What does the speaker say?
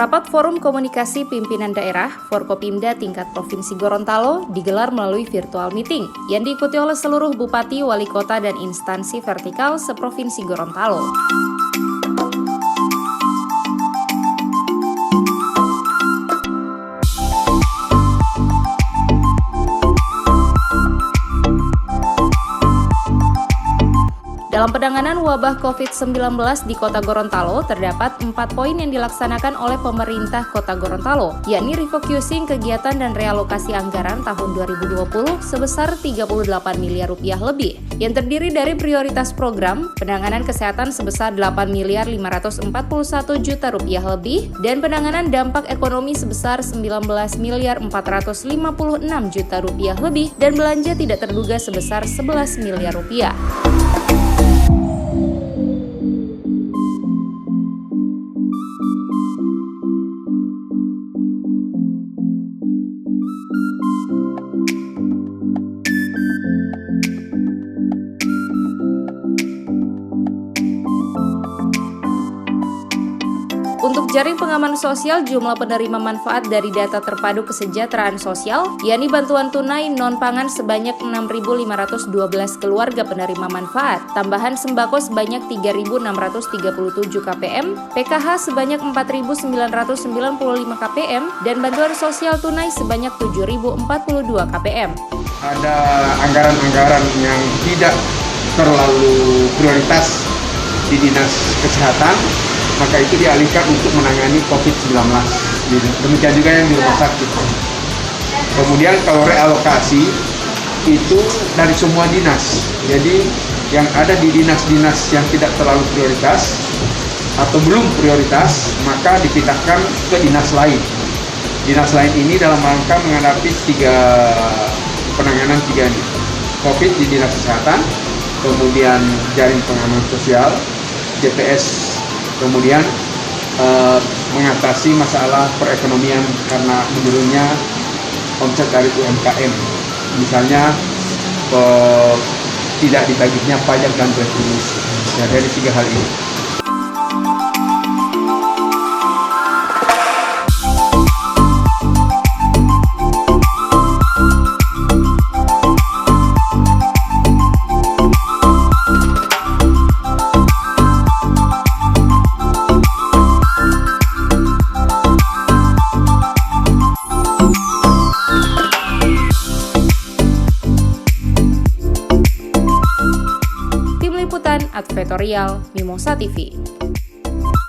Rapat Forum Komunikasi Pimpinan Daerah Forkopimda tingkat Provinsi Gorontalo digelar melalui virtual meeting yang diikuti oleh seluruh bupati, wali kota, dan instansi vertikal seprovinsi Gorontalo. Dalam penanganan wabah COVID-19 di Kota Gorontalo, terdapat 4 poin yang dilaksanakan oleh pemerintah Kota Gorontalo, yakni refocusing kegiatan dan realokasi anggaran tahun 2020 sebesar 38 miliar rupiah lebih, yang terdiri dari prioritas program, penanganan kesehatan sebesar 8 miliar 541 juta rupiah lebih, dan penanganan dampak ekonomi sebesar 19 miliar 456 juta rupiah lebih, dan belanja tidak terduga sebesar 11 miliar rupiah. Untuk jaring pengaman sosial, jumlah penerima manfaat dari data terpadu kesejahteraan sosial, yakni bantuan tunai non-pangan sebanyak 6.512 keluarga penerima manfaat, tambahan sembako sebanyak 3.637 kpm, PKH sebanyak 4.995 kpm, dan bantuan sosial tunai sebanyak 7.042 kpm. Ada anggaran-anggaran yang tidak terlalu prioritas di Dinas Kesehatan, maka itu dialihkan untuk menangani COVID-19. Demikian juga yang di rumah sakit. Kemudian kalau realokasi itu dari semua dinas. Jadi yang ada di dinas-dinas yang tidak terlalu prioritas atau belum prioritas, maka dipindahkan ke dinas lain. Dinas lain ini dalam rangka menghadapi penanganan tiga ini. COVID di Dinas Kesehatan, kemudian jaring pengaman sosial, JPS, kemudian mengatasi masalah perekonomian karena menurunnya omset dari UMKM, misalnya tidak ditagihnya pajak dan retribusi. Nah, dari 3 hal ini. Liputan Advertorial Mimosa TV.